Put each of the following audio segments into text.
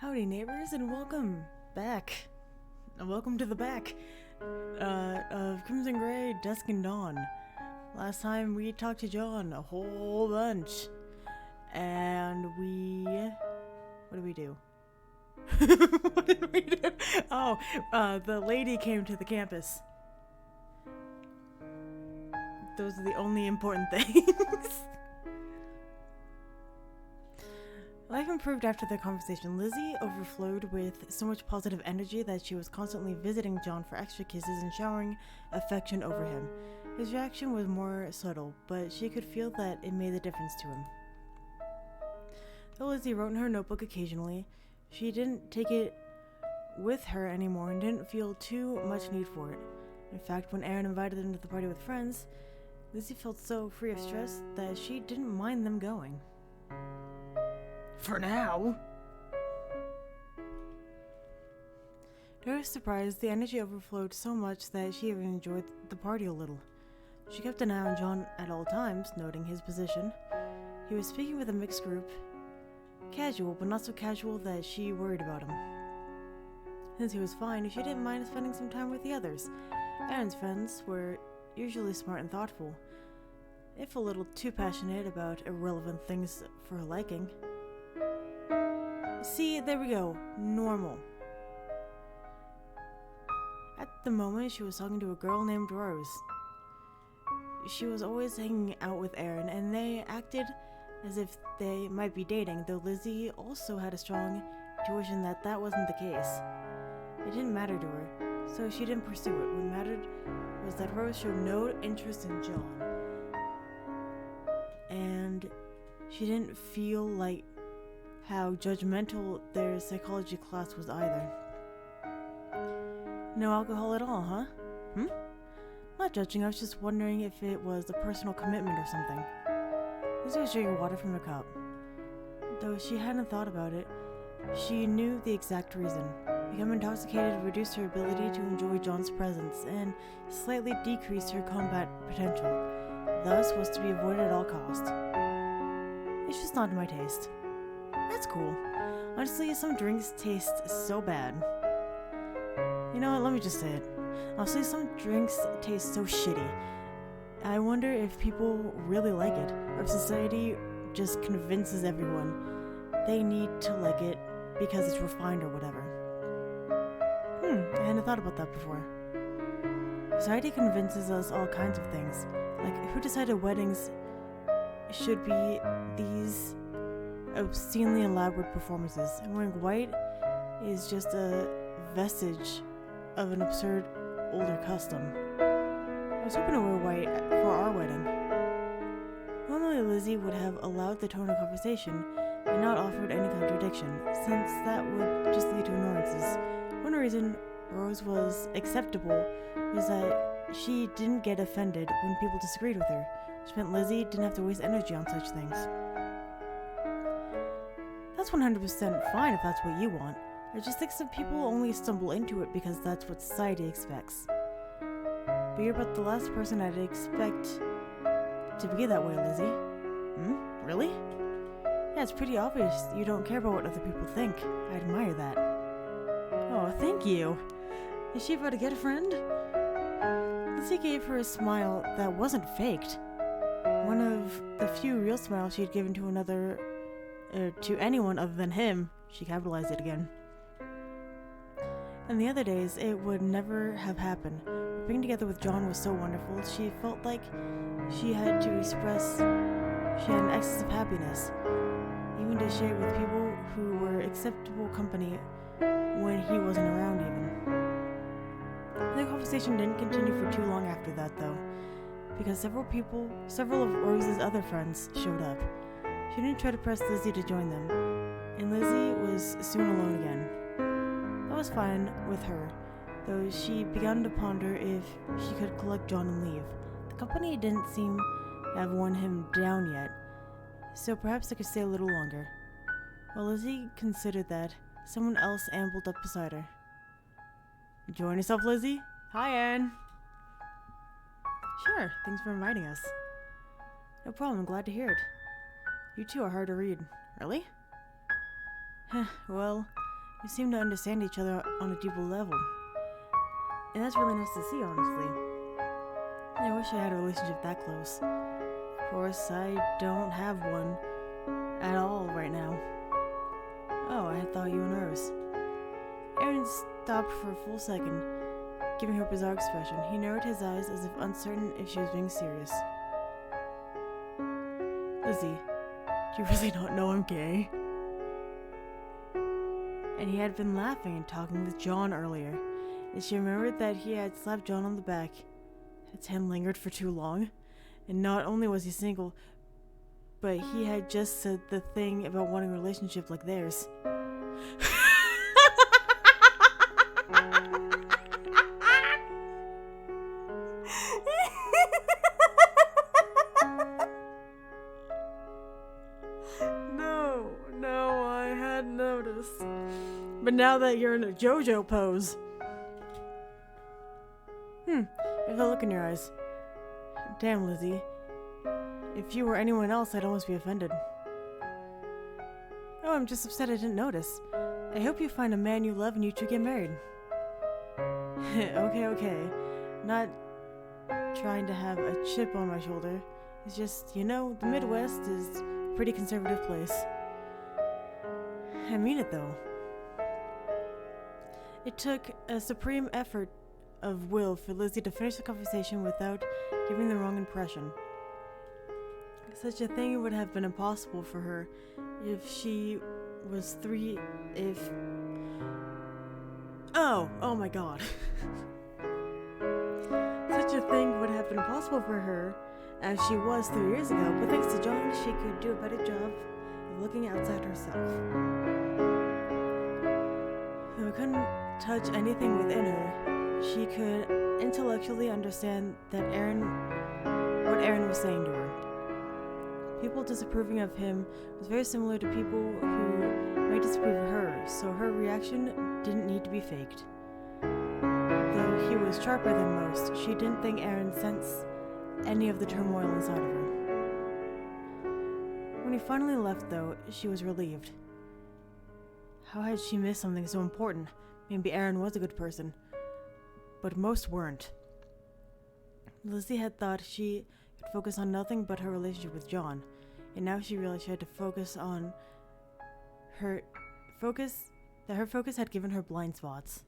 Howdy neighbors, and welcome back. Welcome to the back of Crimson Grey, Dusk and Dawn. Last time we talked to John a whole bunch, and what did we do? What did we do? Oh, the lady came to the campus. Those are the only important things. Life improved after their conversation. Lizzie overflowed with so much positive energy that she was constantly visiting John for extra kisses and showering affection over him. His reaction was more subtle, but she could feel that it made a difference to him. Though Lizzie wrote in her notebook occasionally, she didn't take it with her anymore and didn't feel too much need for it. In fact, when Aaron invited them to the party with friends, Lizzie felt so free of stress that she didn't mind them going. For now. To her surprise, the energy overflowed so much that she even enjoyed the party a little. She kept an eye on John at all times, noting his position. He was speaking with a mixed group. Casual, but not so casual that she worried about him. Since he was fine, she didn't mind spending some time with the others. Aaron's friends were usually smart and thoughtful, if a little too passionate about irrelevant things for her liking. See, there we go. Normal. At the moment, she was talking to a girl named Rose. She was always hanging out with Aaron, and they acted as if they might be dating, though Lizzie also had a strong intuition that that wasn't the case. It didn't matter to her, so she didn't pursue it. What mattered was that Rose showed no interest in John, and she didn't feel like how judgmental their psychology class was either. No alcohol at all, huh? Not judging, I was just wondering if it was a personal commitment or something. Lizzie was drinking water from a cup. Though she hadn't thought about it, she knew the exact reason. Becoming intoxicated reduced her ability to enjoy John's presence and slightly decreased her combat potential. Thus was to be avoided at all costs. It's just not to my taste. That's cool. Honestly, some drinks taste so bad. You know what, let me just say it. Honestly, some drinks taste so shitty. I wonder if people really like it, or if society just convinces everyone they need to like it because it's refined or whatever. I hadn't thought about that before. Society convinces us all kinds of things. Like, who decided weddings should be these obscenely elaborate performances, and wearing white is just a vestige of an absurd older custom. I was hoping to wear white for our wedding. Normally Lizzie would have allowed the tone of conversation and not offered any contradiction, since that would just lead to annoyances. One reason Rose was acceptable was that she didn't get offended when people disagreed with her, which meant Lizzie didn't have to waste energy on such things. That's 100% fine if that's what you want. I just think some people only stumble into it because that's what society expects. But you're about the last person I'd expect to be that way, Lizzie. Really? Yeah, it's pretty obvious you don't care about what other people think. I admire that. Oh, thank you. Is she about to get a friend? Lizzie gave her a smile that wasn't faked. One of the few real smiles she had given to to anyone other than him. She capitalized it again. And the other days, it would never have happened. Being together with John was so wonderful, she felt like she had to express she had an excess of happiness, even to share it with people who were acceptable company when he wasn't around even. The conversation didn't continue for too long after that, though, because several of Rose's other friends showed up. She didn't try to press Lizzie to join them, and Lizzie was soon alone again. That was fine with her, though she began to ponder if she could collect John and leave. The company didn't seem to have worn him down yet, so perhaps they could stay a little longer. While Lizzie considered that, someone else ambled up beside her. Enjoying yourself, Lizzie? Hi, Anne. Sure, thanks for inviting us. No problem, I'm glad to hear it. You two are hard to read. Really? Well, You seem to understand each other on a deeper level. And that's really nice to see, honestly. I wish I had a relationship that close. Of course, I don't have one at all right now. Oh, I had thought you were nervous. Aaron stopped for a full second, giving her a bizarre expression. He narrowed his eyes as if uncertain if she was being serious. Lizzie, do you really not know I'm gay? And he had been laughing and talking with John earlier, and she remembered that he had slapped John on the back. His hand lingered for too long, and not only was he single, but he had just said the thing about wanting a relationship like theirs. No, I hadn't noticed. But now that you're in a JoJo pose. If I look in your eyes. Damn, Lizzie. If you were anyone else, I'd almost be offended. Oh, I'm just upset I didn't notice. I hope you find a man you love and you two get married. Okay. Not trying to have a chip on my shoulder. It's just, the Midwest is a pretty conservative place. I mean it, though. It took a supreme effort of will for Lizzie to finish the conversation without giving the wrong impression. Such a thing would have been impossible for her if she was Oh my god. Such a thing would have been impossible for her as she was 3 years ago, but thanks to John, she could do a better job of looking outside herself. Though it couldn't touch anything within her, she could intellectually understand that what Aaron was saying to her. People disapproving of him was very similar to people who might disapprove of her, so her reaction didn't need to be faked. Though he was sharper than most, she didn't think Aaron sensed any of the turmoil inside of her. When he finally left, though, she was relieved. How had she missed something so important? Maybe Aaron was a good person, but most weren't. Lizzie had thought she could focus on nothing but her relationship with John, and now she realized she had to focus on her focus had given her blind spots.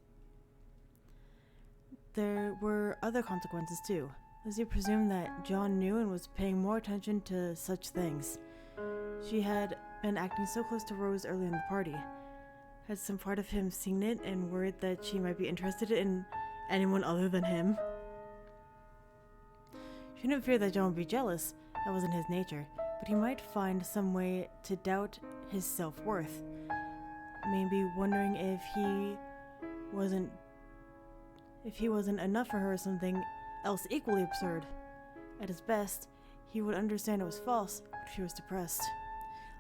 There were other consequences too. Lizzie presumed that John knew and was paying more attention to such things. She had been acting so close to Rose early in the party. Had some part of him seen it and worried that she might be interested in anyone other than him? She didn't fear that John would be jealous. That wasn't his nature. But he might find some way to doubt his self-worth. Maybe wondering if he wasn't enough for her or something else equally absurd. At his best, he would understand it was false, but she was depressed.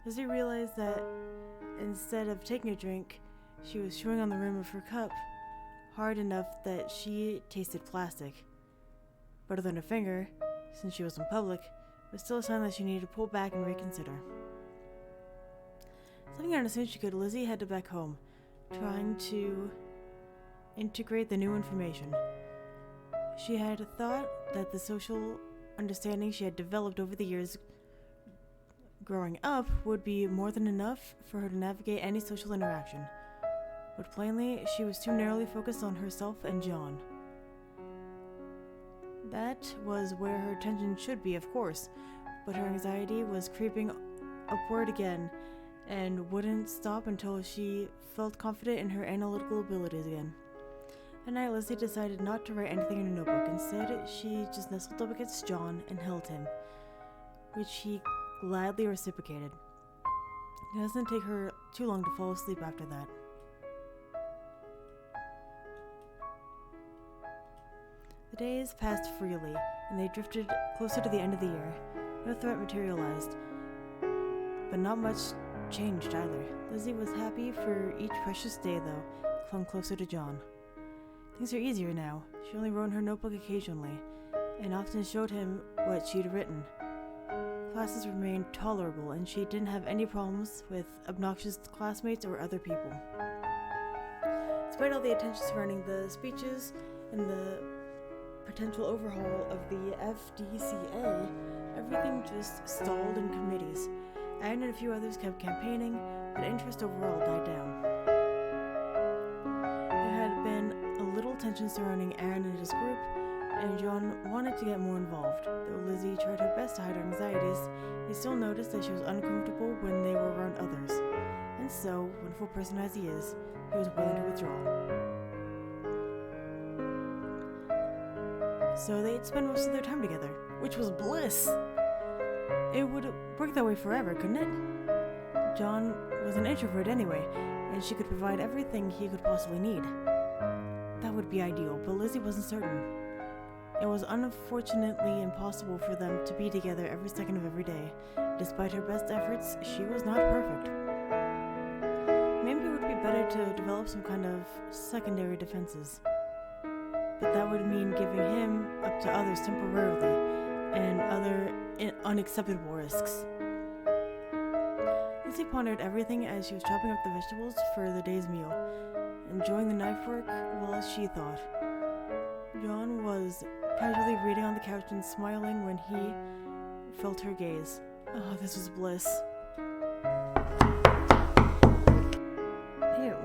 Lizzie realized that instead of taking a drink, she was chewing on the rim of her cup, hard enough that she tasted plastic. Better than a finger, since she was in public, but still a sign that she needed to pull back and reconsider. Slipping out as soon as she could, Lizzie headed back home, trying to integrate the new information. She had thought that the social understanding she had developed over the years growing up would be more than enough for her to navigate any social interaction. But plainly, she was too narrowly focused on herself and John. That was where her attention should be, of course, but her anxiety was creeping upward again and wouldn't stop until she felt confident in her analytical abilities again. That night, Lizzie decided not to write anything in her notebook. Instead, she just nestled up against John and held him, which he gladly reciprocated. It doesn't take her too long to fall asleep after that. The days passed freely, and they drifted closer to the end of the year. No threat materialized, but not much changed either. Lizzie was happy for each precious day, though, clung closer to John. Things are easier now. She only wrote in her notebook occasionally, and often showed him what she'd written. Classes remained tolerable, and she didn't have any problems with obnoxious classmates or other people. Despite all the attention surrounding the speeches and the potential overhaul of the FDCA, everything just stalled in committees. Aaron and a few others kept campaigning, but interest overall died down. There had been a little tension surrounding Aaron and his group, and John wanted to get more involved. Though Lizzie tried her best to hide her anxieties, he still noticed that she was uncomfortable when they were around others. And so, wonderful person as he is, he was willing to withdraw. So they'd spend most of their time together, which was bliss. It would work that way forever, couldn't it? John was an introvert anyway, and she could provide everything he could possibly need. That would be ideal, but Lizzie wasn't certain. It was unfortunately impossible for them to be together every second of every day. Despite her best efforts, she was not perfect. Maybe it would be better to develop some kind of secondary defenses. But that would mean giving him up to others temporarily, and other unacceptable risks. Lizzie pondered everything as she was chopping up the vegetables for the day's meal, enjoying the knife work well as she thought. John was casually reading on the couch and smiling when he felt her gaze. Oh, this was bliss. Ew.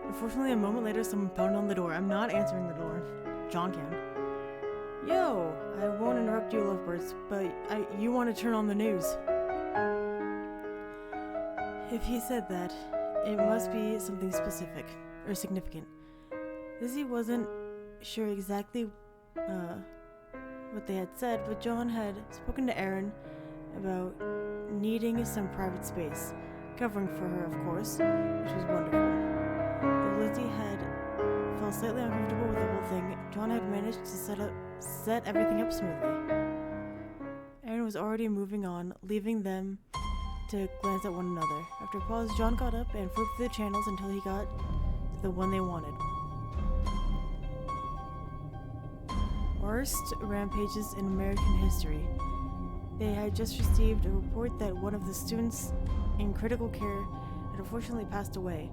Unfortunately, a moment later, someone pounded on the door. I'm not answering the door. John can. Yo, I won't interrupt you, lovebirds, but you want to turn on the news. If he said that, it must be something specific, or significant. Lizzie wasn't sure exactly what they had said, but John had spoken to Aaron about needing some private space, covering for her, of course, which was wonderful. Though Lizzie had felt slightly uncomfortable with the whole thing, John had managed to set everything up smoothly. Aaron was already moving on, leaving them to glance at one another. After a pause, John got up and flipped through the channels until he got to the one they wanted. Worst rampages in American history. They had just received a report that one of the students in critical care had unfortunately passed away,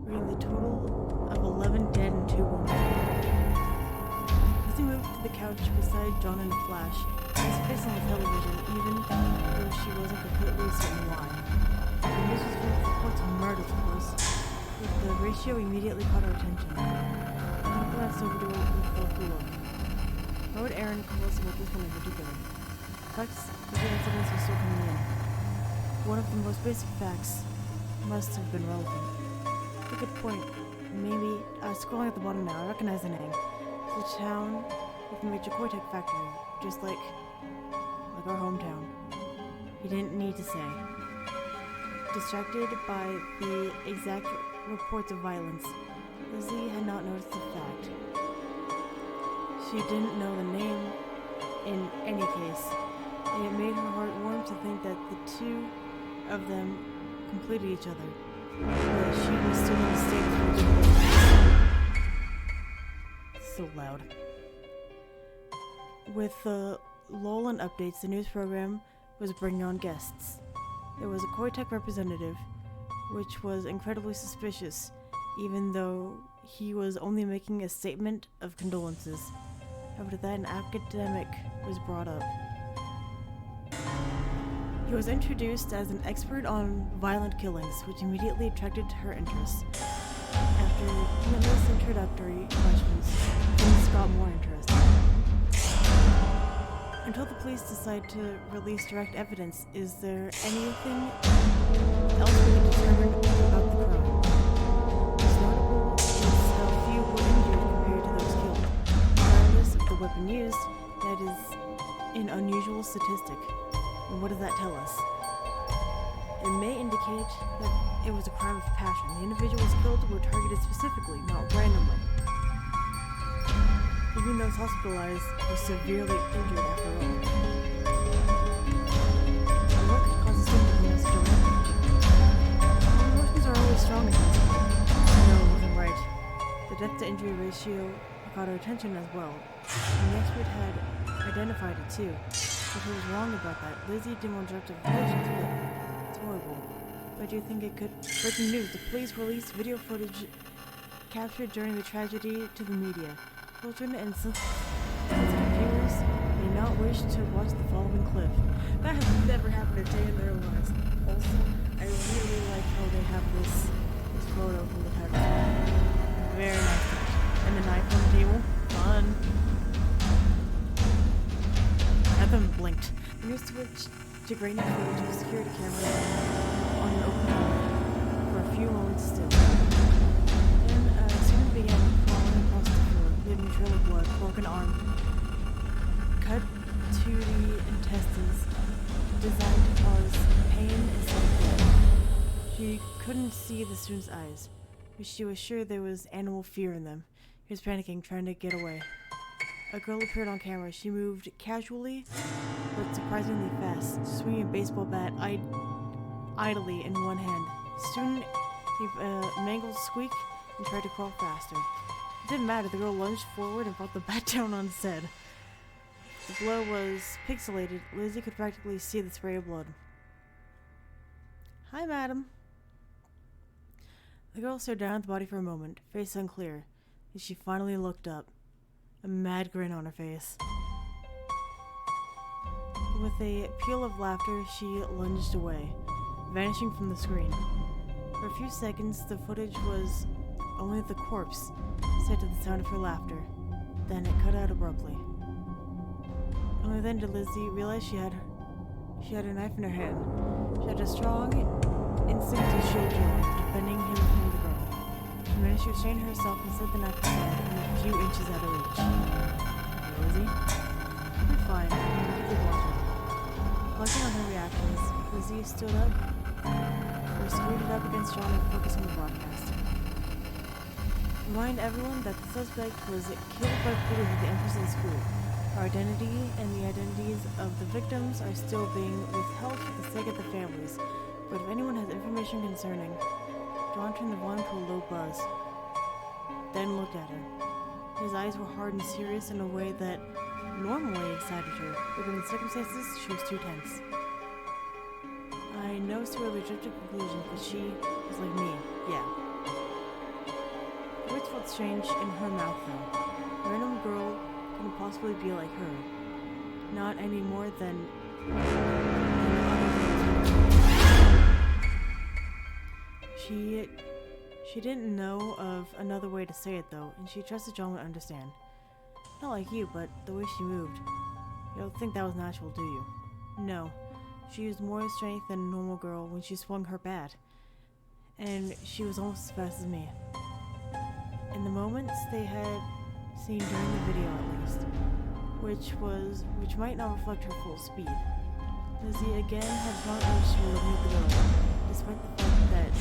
bringing the total of 11 dead and 2 wounded. Lizzie moved to the couch beside John in a flash, his face on the television, even though she wasn't completely certain why. The news was full of reports of murders, of course, but the ratio immediately caught our attention. John glanced over to it with a thoughtful look. Why would Aaron call us about this one in particular? Facts of the incidents were still coming in. One of the most basic facts must have been relevant. A good point. Maybe, scrolling at the bottom now, I recognize the name. It's a town with a major Koitek factory, just like our hometown. He didn't need to say. Distracted by the exact reports of violence, Lizzie had not noticed the fact. She didn't know the name in any case, and it made her heart warm to think that the two of them completed each other. But she was still in a state of forgetfulness. So loud. With the lull and updates, the news program was bringing on guests. There was a Koitek representative, which was incredibly suspicious, even though he was only making a statement of condolences. After that, an academic was brought up. He was introduced as an expert on violent killings, which immediately attracted her interest. After pointless introductory questions, things got more interesting. Until the police decide to release direct evidence, is there anything else we can determine about the crime? What's notable is how few were injured compared to those killed. Regardless of the weapon used, that is an unusual statistic. And what does that tell us? It may indicate that it was a crime of passion. The individuals killed were targeted specifically, not randomly. Even those hospitalized were severely injured after all. And what could cause a symptom of such a rampage? Emotions are always strong in this. No, it wasn't right. The death-to-injury ratio caught our attention as well. And the expert had identified it too. If he was wrong about that, Lizzie didn't want to interrupt conclusions, but it's horrible. What do you think it could? Breaking news. The police released video footage captured during the tragedy to the media. Children and sensitive viewers may not wish to watch the following clip. That has never happened a day in their lives. Also, I really like how they have this photo from the title. Very nice touch. And the knife on the table. Fun. Evan blinked. The news switched to great new footage of security cameras on an open highway for a few moments still. Then soon began crawling across the floor, leaving a trail of blood, broken arm, cut to the intestines, designed to cause pain instead of blood. She couldn't see the student's eyes, but she was sure there was animal fear in them. He was panicking, trying to get away. A girl appeared on camera. She moved casually, but surprisingly fast, swinging a baseball bat idly in one hand. The student gave a mangled squeak and tried to crawl faster. It didn't matter. The girl lunged forward and brought the bat down on his head. The blow was pixelated. Lizzie could practically see the spray of blood. Hi, madam. The girl stared down at the body for a moment, face unclear. Then she finally looked up, a mad grin on her face. With a peal of laughter, she lunged away, vanishing from the screen. For a few seconds, the footage was only the corpse set to the sound of her laughter. Then it cut out abruptly. Only then did Lizzie realize she had a knife in her hand. She had a strong instinct to shield Joe, defending him from the girl. She managed to restrain herself and slid the knife aside, a few inches out of reach. Okay, Lizzie? You're fine. Keep watching. Watching on her reactions, Lizzie stood up, or scooted up against John and focused on the broadcast. Remind everyone that the suspect was killed by police at the entrance of the school. Our identity and the identities of the victims are still being withheld for the sake of the families, but if anyone has information concerning... John turned the volume to a low buzz, then looked at her. His eyes were hard and serious in a way that normally excited her, but given the circumstances, she was too tense. I know it's too early to jump to conclusions, but she was like me, yeah. The words felt strange in her mouth, though. A random girl couldn't possibly be like her. Not any more than She didn't know of another way to say it, though, and she trusted John would understand. Not like you, but the way she moved. You don't think that was natural, do you? No. She used more strength than a normal girl when she swung her bat. And she was almost as fast as me. In the moments they had seen during the video, at least, which might not reflect her full speed. Lizzie again had not urged to remove the girl, despite the fact that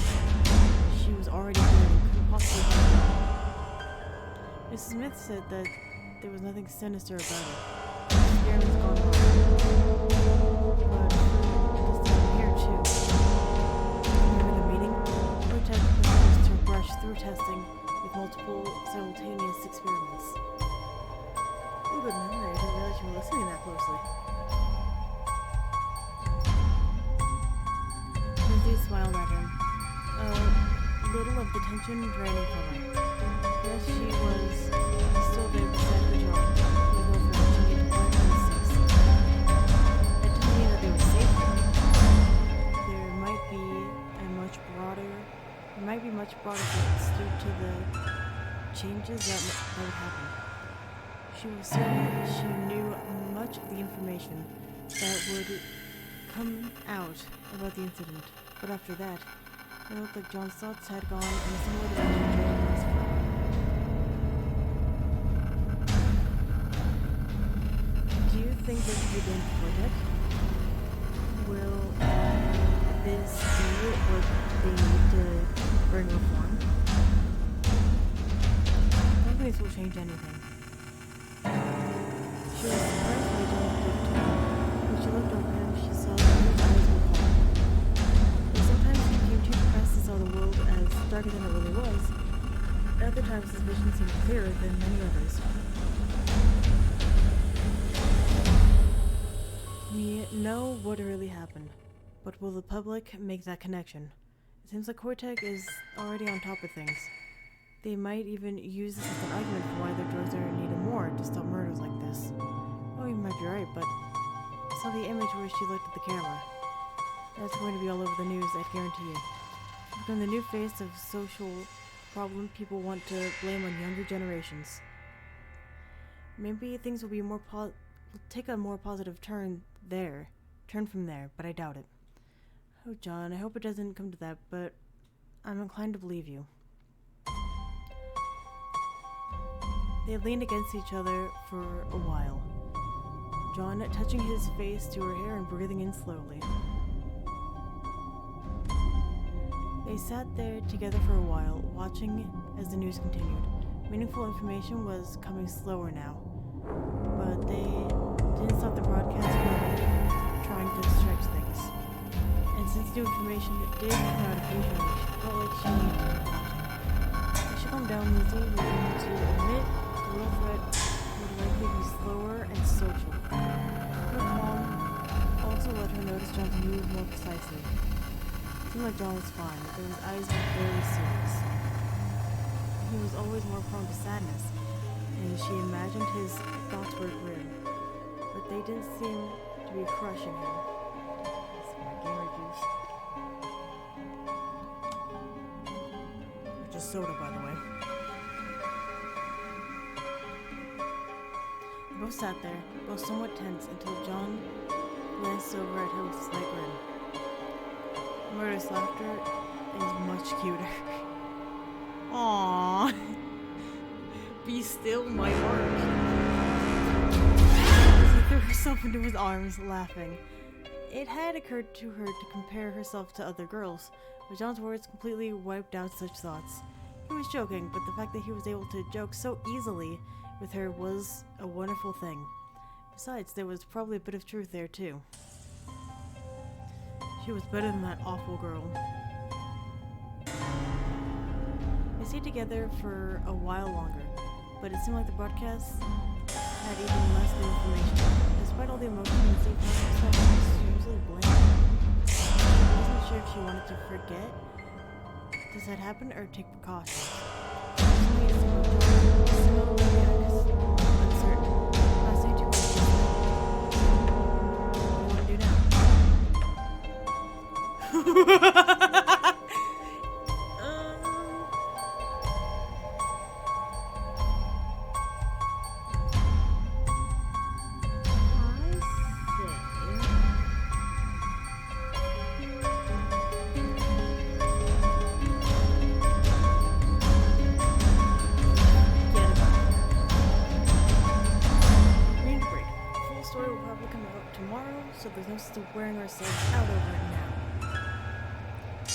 she was already there and couldn't possibly help her. Mrs. Smith said that there was nothing sinister about it. The experiment's gone wrong. But this time here too. Remember the meeting? Protest was to rush through testing with multiple simultaneous experiments. Oh, good memory. I didn't realize you were listening that closely. Lizzie smiled at him. Little of the tension draining from her. Yes, she was still there beside her John, with no friend. She needed 5 6. That didn't mean that they were safe. There might be much broader things due to the changes that would happen. She was certain she knew much of the information that would come out about the incident, but after that, it looked like John's thoughts had gone in a similar direction to his. Do you think this is the end of the project? Will this be what they need to bring reform? I don't think this will change anything. She was surprised by John's looked. When she looked over him, she saw that his eyes were calm. Sometimes he became too depressed and saw the world as darker than it really was. At other times his vision seemed clearer than many others. We know what really happened, but will the public make that connection? It seems like Cortec is already on top of things. They might even use this as an argument for why their drugs are needed more to stop murders like this. Oh, you might be right, but I saw the image where she looked at the camera. That's going to be all over the news, I guarantee you. It's become the new face of social problem people want to blame on younger generations. Maybe things will be will take a more positive turn from there, but I doubt it. Oh, John, I hope it doesn't come to that, but I'm inclined to believe you. They leaned against each other for a while, John touching his face to her hair and breathing in slowly. They sat there together for a while, watching as the news continued. Meaningful information was coming slower now, but they didn't stop the broadcast from trying to stretch things. And since new information did come out occasionally, she felt like she needed to be watching. As she calmed down, Lizzie was able to admit the real threat would likely be slower and social. Her calm also let her notice John's move more precisely. It seemed like John was fine, but his eyes were very serious. He was always more prone to sadness, and she imagined his thoughts were grim, but they didn't seem to be crushing him. That's my gamer juice. Which is soda, by the way. They both sat there, both somewhat tense, until John glanced over at her with a slight grin. Murderous laughter is much cuter. Aww. Be still, my heart. She threw herself into his arms, laughing. It had occurred to her to compare herself to other girls, but John's words completely wiped out such thoughts. He was joking, but the fact that he was able to joke so easily with her was a wonderful thing. Besides, there was probably a bit of truth there, too. She was better than that awful girl. They stayed together for a while longer, but it seemed like the broadcast had even less new information. Despite all the emotion, Lizzie found herself strangely blank. She wasn't sure if she wanted to forget this had happened or take precautions. Uncertain. Last night, what do you want to do now? So there's no sense of wearing ourselves out over it now.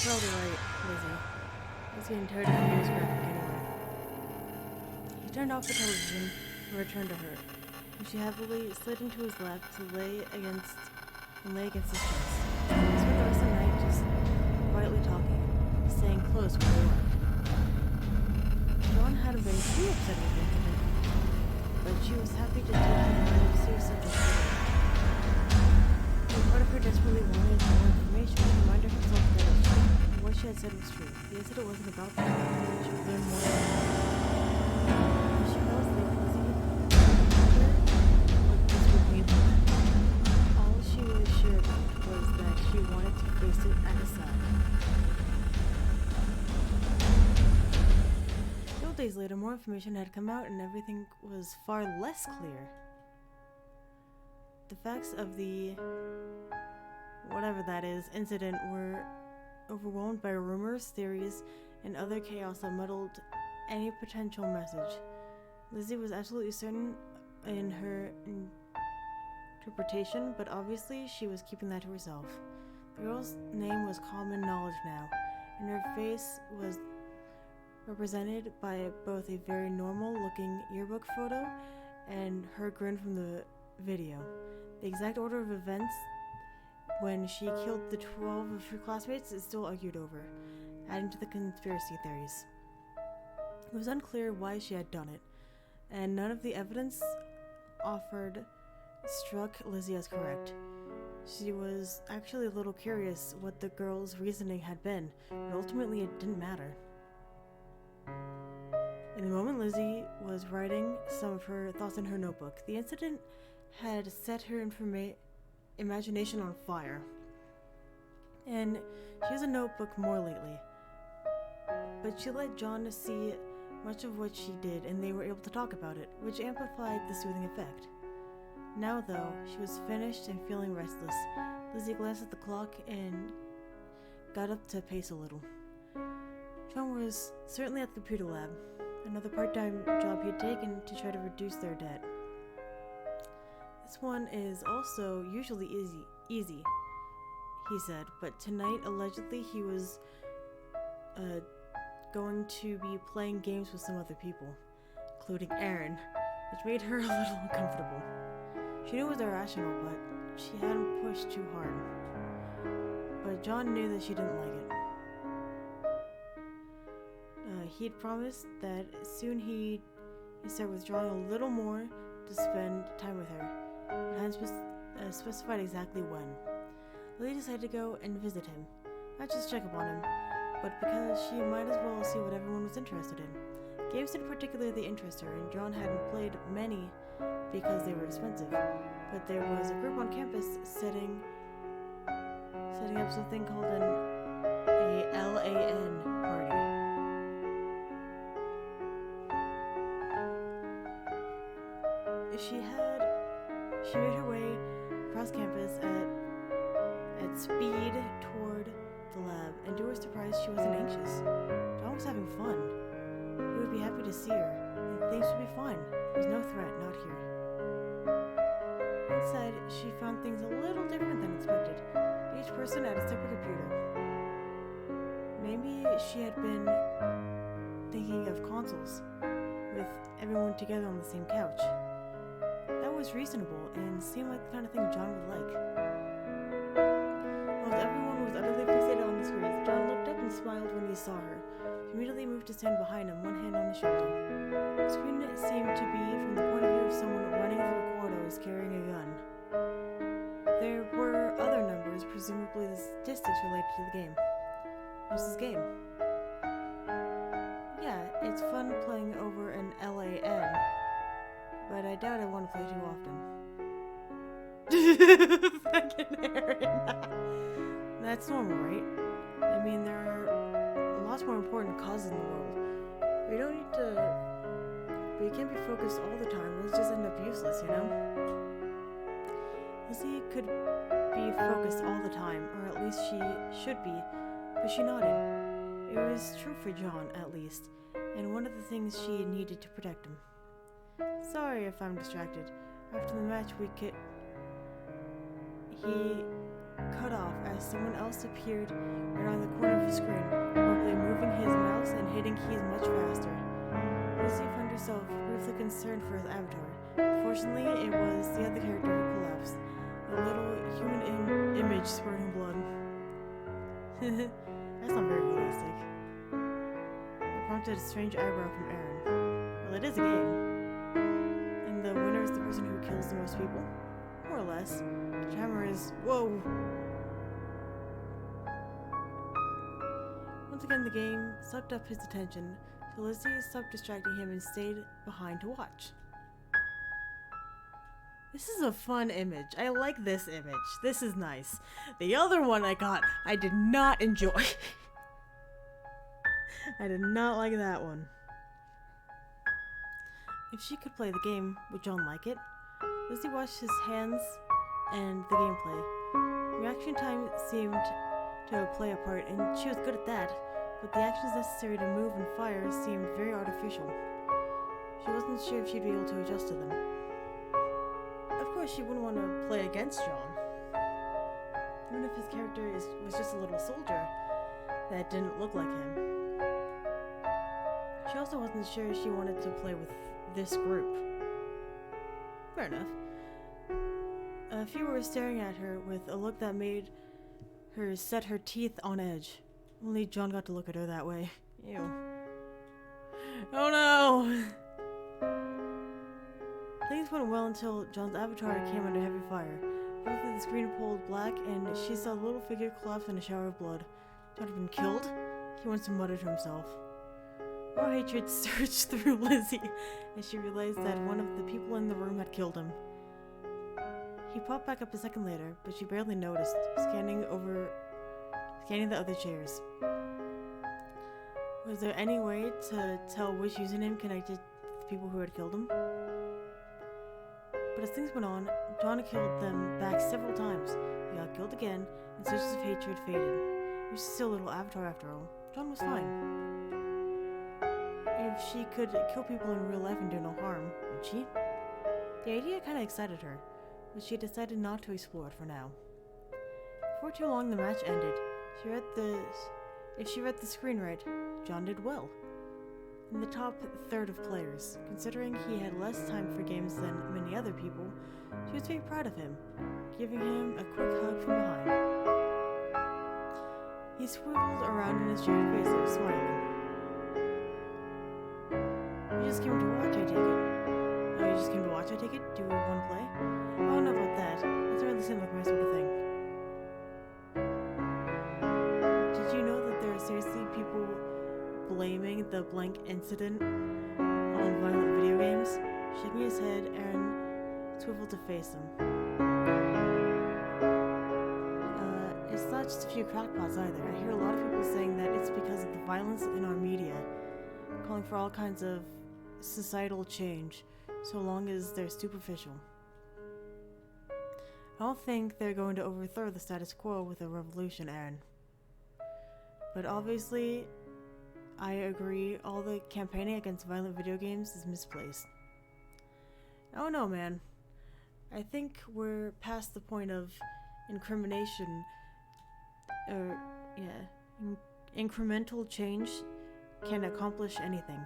You're all right, Lizzie. I was getting tired of the news graphic anyway. He turned off the television and returned to her, and she happily slid into his lap to lay against his chest. They spent the rest of the night just quietly talking, staying close where they were. John hadn't been too upset with the incident, but she was happy to take him on a serious subject. Part of her desperately wanted more information to remind herself that what she had said was true. They said it wasn't about that. She would learn more about it. As she fell asleep, Lizzie what this would mean for her. All she was sure about was that she wanted to face it at his side. Several days later, more information had come out and everything was far less clear. The facts of the whatever that is incident were overwhelmed by rumors, theories, and other chaos that muddled any potential message. Lizzie was absolutely certain in her interpretation, but obviously she was keeping that to herself. The girl's name was common knowledge now, and her face was represented by both a very normal-looking yearbook photo and her grin from the video. The exact order of events when she killed the 12 of her classmates is still argued over, adding to the conspiracy theories. It was unclear why she had done it, and none of the evidence offered struck Lizzie as correct. She was actually a little curious what the girl's reasoning had been, but ultimately it didn't matter. In the moment Lizzie was writing some of her thoughts in her notebook, the incident had set her imagination on fire. And she has a notebook more lately. But she let John see much of what she did, and they were able to talk about it, which amplified the soothing effect. Now, though, she was finished and feeling restless. Lizzie glanced at the clock and got up to pace a little. John was certainly at the computer lab, another part-time job he had taken to try to reduce their debt. This one is also usually easy, he said, but tonight, allegedly, he was going to be playing games with some other people, including Aaron, which made her a little uncomfortable. She knew it was irrational, but she hadn't pushed too hard. But John knew that she didn't like it. He'd promised that soon he'd start withdrawing a little more to spend time with her, but hadn't specified exactly when. Lily decided to go and visit him, not just check up on him, but because she might as well see what everyone was interested in. Games didn't particularly interest her, and John hadn't played many because they were expensive, but there was a group on campus setting up something called a LAN party. She made her way across campus at speed toward the lab, and to her surprise, she wasn't anxious. John was having fun. He would be happy to see her, and things would be fine. There was no threat, not here. Inside, she found things a little different than expected. Each person had a separate computer. Maybe she had been thinking of consoles, with everyone together on the same couch. That was reasonable, and seemed like the kind of thing John would like. While everyone was utterly fixated on the screens, John looked up and smiled when he saw her. She immediately moved to stand behind him, one hand on his shoulder. The screen seemed to be from the point of view of someone running through corridors carrying a gun. There were other numbers, presumably the statistics related to the game. What's this game? Yeah, it's fun playing over an LAN, but I doubt I want to play too often. Fucking Aaron. That's normal, right? I mean, there are lots more important causes in the world. We don't need to... But you can't be focused all the time. We'll just end up useless, you know? Lizzie could be focused all the time, or at least she should be, but she nodded. It was true for John, at least, and one of the things she needed to protect him. Sorry if I'm distracted. After the match, he cut off as someone else appeared around the corner of the screen, probably moving his mouse and hitting keys much faster. Lizzie found herself briefly concerned for his avatar. Fortunately, it was the other character who collapsed. A little human image spurting blood. That's not very realistic. It prompted a strange eyebrow from Aaron. Well, it is a game. And the winner is the person who kills the most people? More or less. The timer is... Whoa! Once again, the game sucked up his attention, so Lizzie stopped distracting him and stayed behind to watch. This is a fun image. I like this image. This is nice. The other one I got, I did not enjoy. I did not like that one. If she could play the game, would John like it? Lizzie watched his hands and the gameplay. Reaction time seemed to play a part, and she was good at that, but the actions necessary to move and fire seemed very artificial. She wasn't sure if she'd be able to adjust to them. Of course, she wouldn't want to play against John. Even if his character was just a little soldier that didn't look like him. She also wasn't sure she wanted to play with this group. Fair enough. A few were staring at her with a look that made her set her teeth on edge. Only John got to look at her that way. Ew. Oh no! Things went well until John's avatar came under heavy fire. Both of the screen pulled black, and she saw the little figure collapse in a shower of blood. John had been killed? He wants to mutter to himself. Raw hatred surged through Lizzie as she realized that one of the people in the room had killed him. He popped back up a second later, but she barely noticed, scanning the other chairs. Was there any way to tell which username connected to the people who had killed him? But as things went on, John killed them back several times. He got killed again, and surges of hatred faded. He was still a little avatar after all. John was fine. If she could kill people in real life and do no harm, would she? The idea kinda excited her, but she decided not to explore it for now. Before too long, the match ended. If she read the screen right, John did well. In the top third of players, considering he had less time for games than many other people, she was very proud of him, giving him a quick hug from behind. He swiveled around in his chair and faced her, smiling. You just came to watch, I take it. Oh, you just came to watch, I take it? Do you want to play? Oh, no about that. Doesn't really seem like my sort of thing. Did you know that there are seriously people blaming the blank incident on violent video games? Shaking his head, Aaron swiveled to face him. It's not just a few crackpots either. I hear a lot of people saying that it's because of the violence in our media, calling for all kinds of societal change, so long as they're superficial. I don't think they're going to overthrow the status quo with a revolution, Aaron. But obviously, I agree, all the campaigning against violent video games is misplaced. Oh no, man. I think we're past the point of incrimination, incremental change can accomplish anything.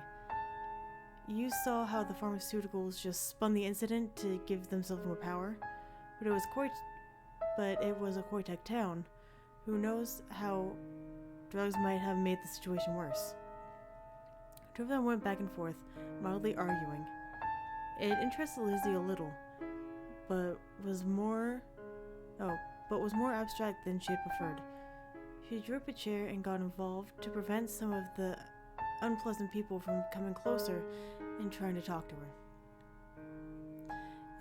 You saw how the pharmaceuticals just spun the incident to give themselves more power, but it was a Koitek town. Who knows how drugs might have made the situation worse. Two of them went back and forth, mildly arguing. It interested Lizzie a little, but was more abstract than she had preferred. She drew up a chair and got involved to prevent some of the unpleasant people from coming closer and trying to talk to her.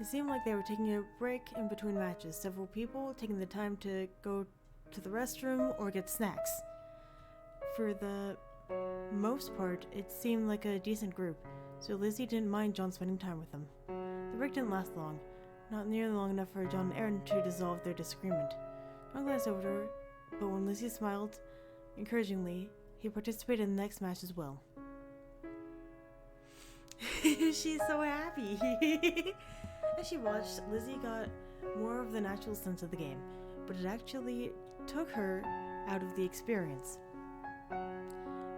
It seemed like they were taking a break in between matches, several people taking the time to go to the restroom or get snacks. For the most part, it seemed like a decent group, so Lizzie didn't mind John spending time with them. The break didn't last long, not nearly long enough for John and Aaron to dissolve their disagreement. John glanced over to her, but when Lizzie smiled encouragingly, he participated in the next match as well. She's so happy! As she watched, Lizzie got more of the natural sense of the game, but it actually took her out of the experience.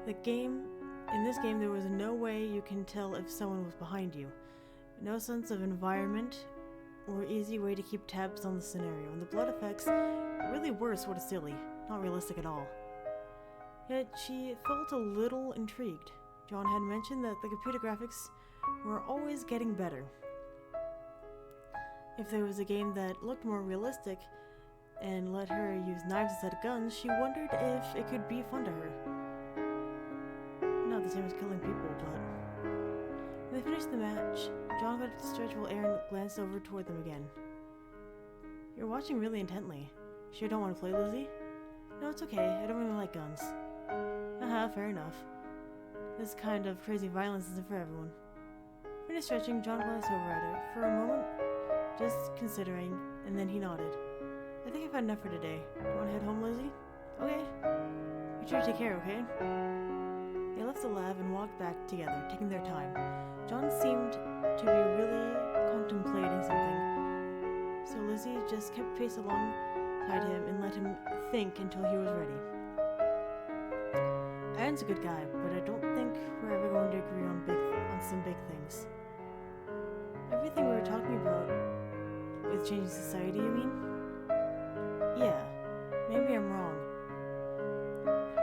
In this game, there was no way you can tell if someone was behind you. No sense of environment or easy way to keep tabs on the scenario, and the blood effects really were sort of silly, not realistic at all. Yet she felt a little intrigued. John had mentioned that the computer graphics were always getting better. If there was a game that looked more realistic and let her use knives instead of guns, she wondered if it could be fun to her. Not the same as killing people, but... When they finished the match, John got to stretch while Aaron glanced over toward them again. You're watching really intently. Sure don't want to play, Lizzie? No, it's okay. I don't really like guns. Fair enough. This kind of crazy violence isn't for everyone. Finished stretching, John glanced over at her for a moment, just considering, and then he nodded. I think I've had enough for today. Do you want to head home, Lizzie? Okay. Be sure to take care, okay? They left the lab and walked back together, taking their time. John seemed to be really contemplating something, so Lizzie just kept pace alongside him and let him think until he was ready. Aaron's a good guy, but I don't think we're ever going to agree on some big things. Everything we were talking about with changing society, you mean? Yeah, maybe I'm wrong.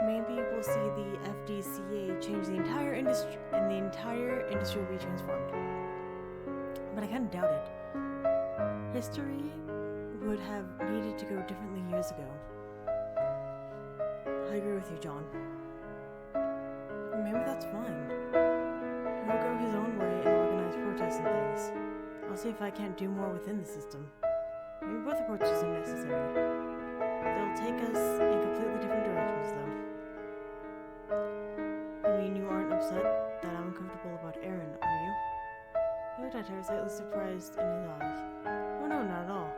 Maybe we'll see the FDCA change the entire industry, and the entire industry will be transformed. But I kind of doubt it. History would have needed to go differently years ago. I agree with you, John. Maybe that's fine. He'll go his own way and organize protests and things. I'll see if I can't do more within the system. Maybe both approaches are necessary. They'll take us in completely different directions, though. I mean, you aren't upset that I'm uncomfortable about Aaron, are you? He looked at her, slightly surprised in his eyes. Oh no, not at all.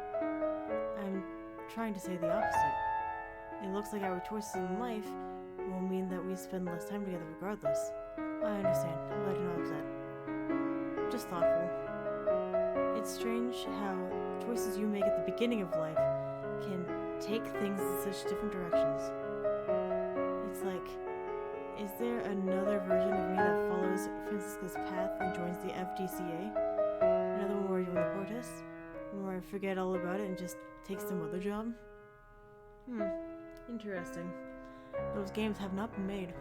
I'm trying to say the opposite. It looks like our choices in life will mean that we spend less time together regardless. I understand. I'm glad you're not upset. Just thoughtful. It's strange how choices you make at the beginning of life can take things in such different directions. It's like, is there another version of me that follows Francisca's path and joins the FDCA? Another one where you join the protests? One where I forget all about it and just take some other job? Interesting. Those games have not been made.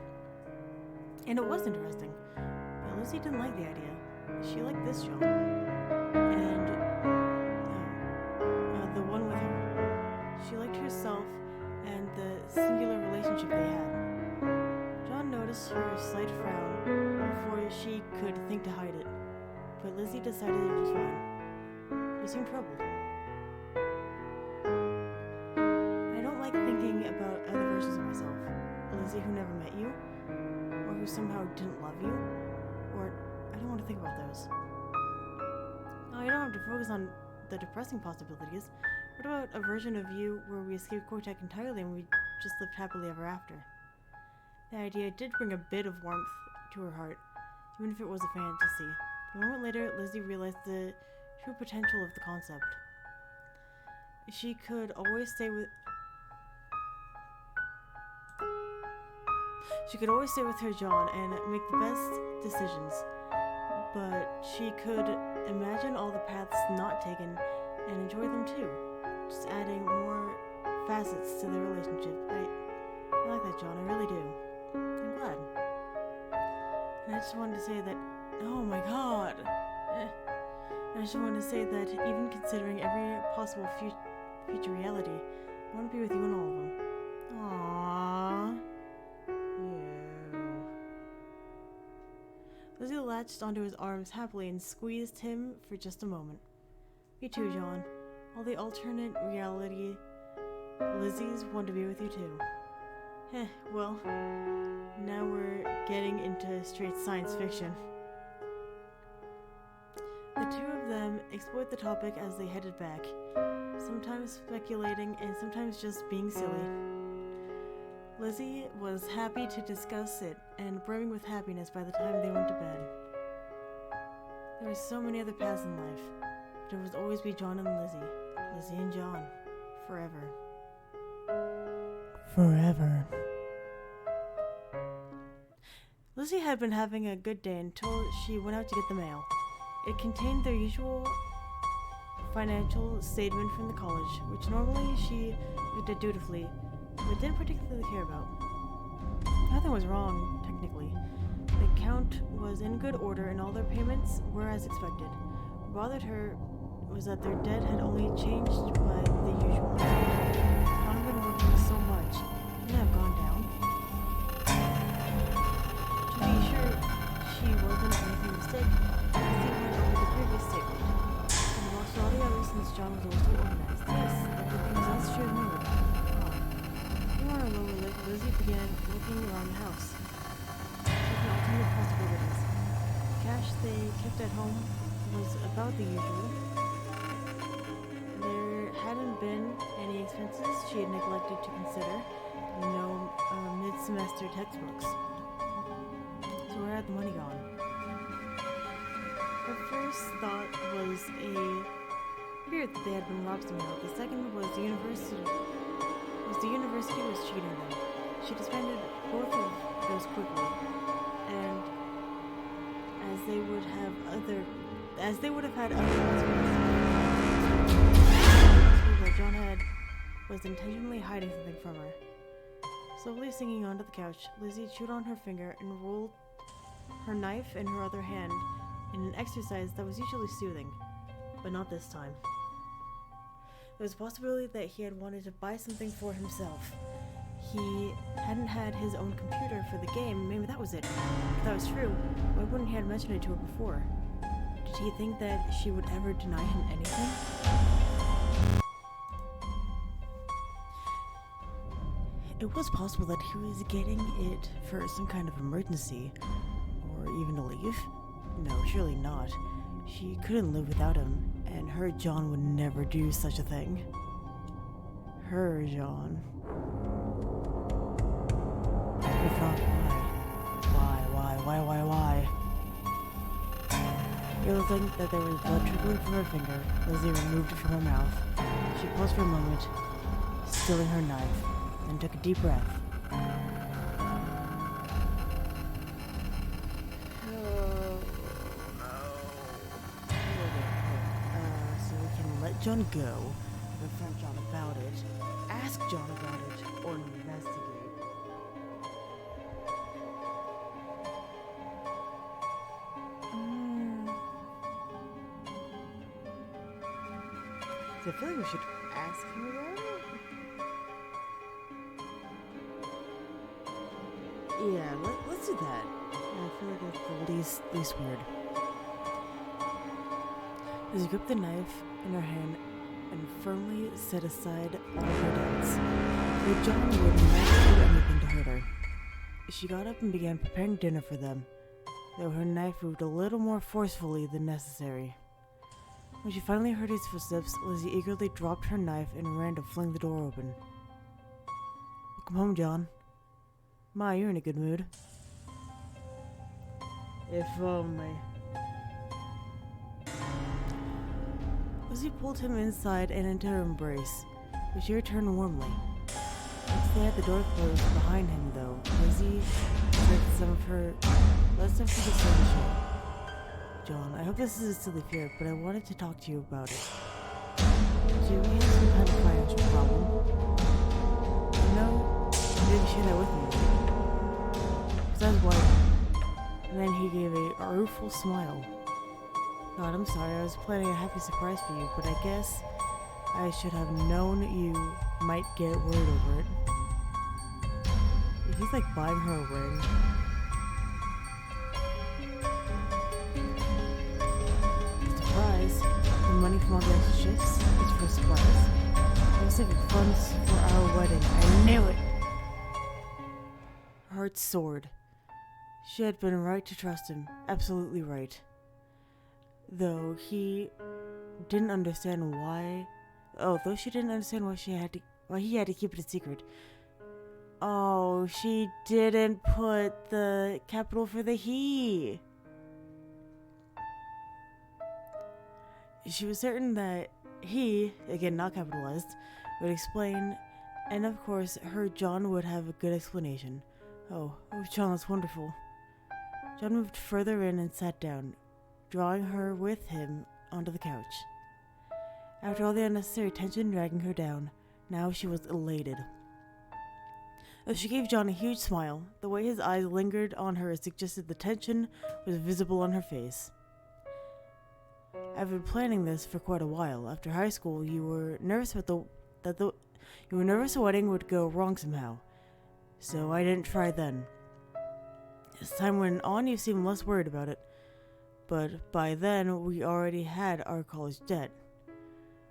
And it was interesting. But Lucy didn't like the idea. She liked this job. And the one with her. She liked herself and the singular relationship they had. John noticed her slight frown before she could think to hide it. But Lizzie decided it was fine. You seemed troubled. I don't like thinking about other versions of myself. Lizzie who never met you, or who somehow didn't love you, or I don't want to think about those. No, you don't have to focus on the depressing possibilities. What about a version of you where we escaped Kotek entirely and we just lived happily ever after? The idea did bring a bit of warmth to her heart, even if it was a fantasy. A moment later, Lizzie realized the true potential of the concept. She could always stay with her John and make the best decisions, but she could imagine all the paths not taken and enjoy them too, just adding more facets to the relationship. I like that, John, I really do. I'm glad. And I just wanted to say that, oh my god, I just wanted to say that even considering every possible future reality, I want to be with you in all of them. Aww. Lizzie latched onto his arms happily and squeezed him for just a moment. Me too, John. All the alternate reality Lizzie's want to be with you too. Well, now we're getting into straight science fiction. The two of them explored the topic as they headed back, sometimes speculating and sometimes just being silly. Lizzie was happy to discuss it and brimming with happiness by the time they went to bed. There were so many other paths in life, but it would always be John and Lizzie. Lizzie and John. Forever. Forever. Lizzie had been having a good day until she went out to get the mail. It contained their usual financial statement from the college, which normally she looked at dutifully, but didn't particularly care about. Nothing was wrong, technically. The account was in good order and all their payments were as expected. What bothered her was that their debt had only changed by the usual amount. John had been working so much, it couldn't have gone down. To be sure she wasn't making a mistake, Lizzie went over the previous statement and watched all the others since John was always so organized. Yes, everything was as she remembered. Lizzie began looking around the house, checking alternate possibilities. The cash they kept at home was about the usual. There hadn't been any expenses she had neglected to consider, and no mid-semester textbooks. So where had the money gone? Her first thought was weird that they had been robbed somehow. The second was the university was cheating them. She disbanded both of those quickly, and as they would have had other that John was intentionally hiding something from her. Slowly sinking onto the couch, Lizzie chewed on her finger and rolled her knife in her other hand in an exercise that was usually soothing, but not this time. There was a possibility that he had wanted to buy something for himself. He hadn't had his own computer for the game. Maybe that was it. If that was true, why wouldn't he have mentioned it to her before? Did he think that she would ever deny him anything? It was possible that he was getting it for some kind of emergency, or even to leave. No, surely not. She couldn't live without him, and her John would never do such a thing. Her John. If not, why? Realizing that there was blood trickling from her finger, Lizzie removed it from her mouth. She paused for a moment, stilling her knife, and took a deep breath. So we can let John go, confront John about it, ask John about it, or investigate. I feel like we should ask him about it. Yeah, let's do that. I feel like that's the least weird. She gripped the knife in her hand and firmly set aside all her doubts. But John would never do anything to hurt her. She got up and began preparing dinner for them, though her knife moved a little more forcefully than necessary. When she finally heard his footsteps, Lizzie eagerly dropped her knife and ran to fling the door open. Welcome home, John. Ma, you're in a good mood. If only. Lizzie pulled him inside and into her embrace, but she returned warmly. Once they had the door closed behind him, though, Lizzie said some of her less of the discernment. John, I hope this is a silly fear, but I wanted to talk to you about it. Do we have some kind of financial problem? No, you didn't share that with me. Besides what? And then he gave a rueful smile. God, I'm sorry, I was planning a happy surprise for you, but I guess I should have known you might get worried over it. If he's like buying her a ring. Surprise! The money from all the extra shifts is for a surprise. I'm saving funds for our wedding. I knew it! Her heart soared. She had been right to trust him. Absolutely right. Though he didn't understand why. Oh, though she didn't understand why he had to keep it a secret. Oh, she didn't put the capital for the he. She was certain that he, again not capitalized, would explain, and of course her John would have a good explanation. Oh, John, that's wonderful. John moved further in and sat down, drawing her with him onto the couch. After all the unnecessary tension dragging her down, now she was elated. She gave John a huge smile. The way his eyes lingered on her suggested the tension was visible on her face. I've been planning this for quite a while. After high school, you were nervous that a wedding would go wrong somehow, so I didn't try then. As time went on, you seemed less worried about it, but by then we already had our college debt.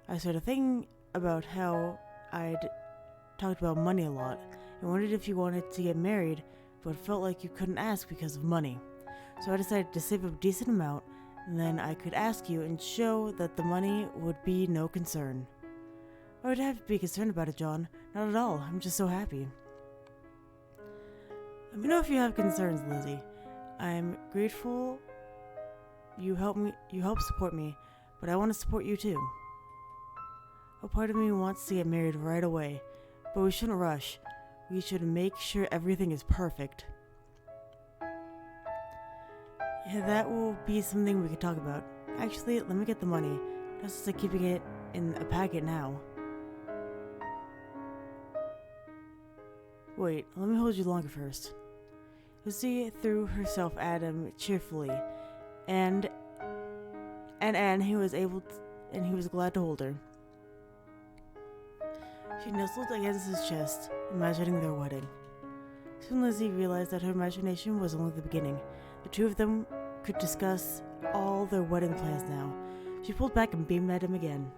I started thinking about how I'd talked about money a lot, and wondered if you wanted to get married, but felt like you couldn't ask because of money. So I decided to save a decent amount, and then I could ask you and show that the money would be no concern. I would have to be concerned about it, John. Not at all. I'm just so happy. Let me know if you have concerns, Lizzie. I'm grateful you help support me, but I want to support you too. A part of me wants to get married right away, but we shouldn't rush. We should make sure everything is perfect. Yeah, that will be something we can talk about. Actually, let me get the money, just as I'm keeping it in a packet now. Wait, let me hold you longer first. Lucy threw herself at him cheerfully, and he was glad to hold her. She nestled against his chest, imagining their wedding. Soon Lizzie realized that her imagination was only the beginning. The two of them could discuss all their wedding plans now. She pulled back and beamed at him again.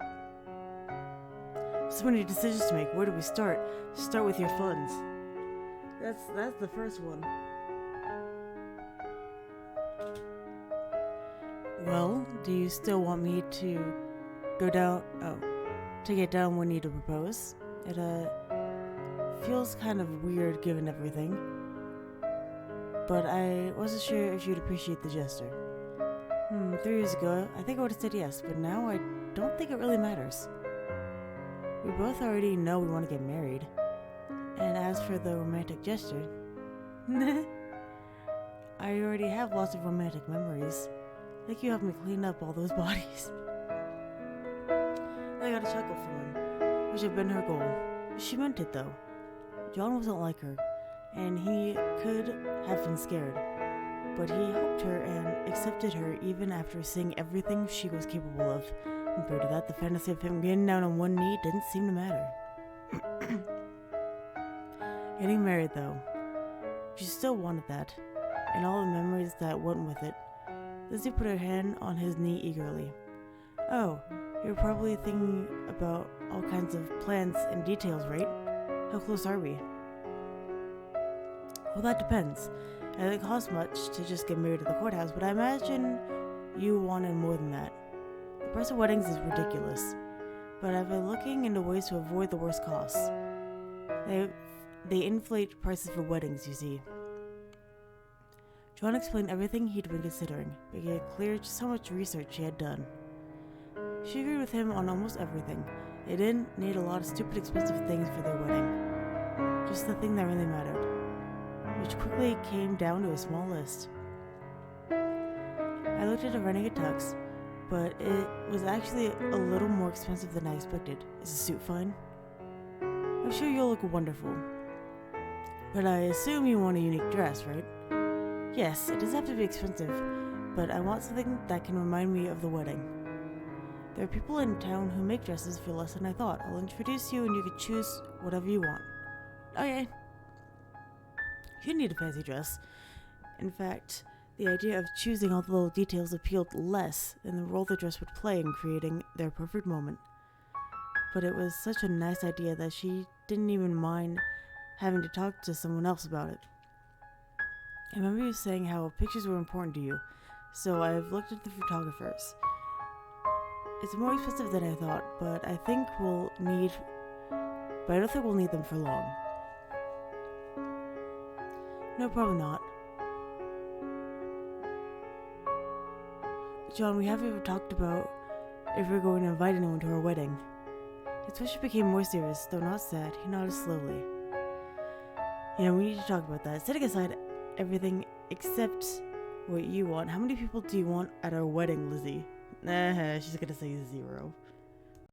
So many decisions to make. Where do we start? Start with your funds. That's the first one. Well, do you still want me to go down? Oh, to get down when you to propose? It feels kind of weird given everything. But I wasn't sure if you'd appreciate the gesture. 3 years ago, I think I would have said yes, but now I don't think it really matters. We both already know we want to get married. And as for the romantic gesture, I already have lots of romantic memories. Like you helped me clean up all those bodies. I got a chuckle from him, which had been her goal. She meant it though. John wasn't like her, and he could have been scared. But he helped her and accepted her even after seeing everything she was capable of. Compared to that, the fantasy of him getting down on one knee didn't seem to matter. Getting married though, she still wanted that, and all the memories that went with it. Lizzie put her hand on his knee eagerly. Oh, you're probably thinking about all kinds of plans and details, right? How close are we? Well, that depends. It doesn't cost much to just get married at the courthouse, but I imagine you wanted more than that. The price of weddings is ridiculous, but I've been looking into ways to avoid the worst costs. They inflate prices for weddings, you see. John explained everything he'd been considering, making it clear just how much research he had done. She agreed with him on almost everything. They didn't need a lot of stupid expensive things for their wedding. Just the thing that really mattered, which quickly came down to a small list. I looked at a renegade tux, but it was actually a little more expensive than I expected. Is the suit fine? I'm sure you'll look wonderful. But I assume you want a unique dress, right? Yes, it does have to be expensive, but I want something that can remind me of the wedding. There are people in town who make dresses for less than I thought. I'll introduce you and you can choose whatever you want. Okay. You need a fancy dress. In fact, the idea of choosing all the little details appealed less than the role the dress would play in creating their perfect moment. But it was such a nice idea that she didn't even mind having to talk to someone else about it. I remember you saying how pictures were important to you, so I've looked at the photographers. It's more expensive than I thought, but I don't think we'll need them for long. No, probably not. John, we haven't even talked about if we're going to invite anyone to our wedding. His expression became more serious, though not sad. He nodded slowly. Yeah, we need to talk about that. Setting aside everything except what you want. How many people do you want at our wedding, Lizzie? She's gonna say 0.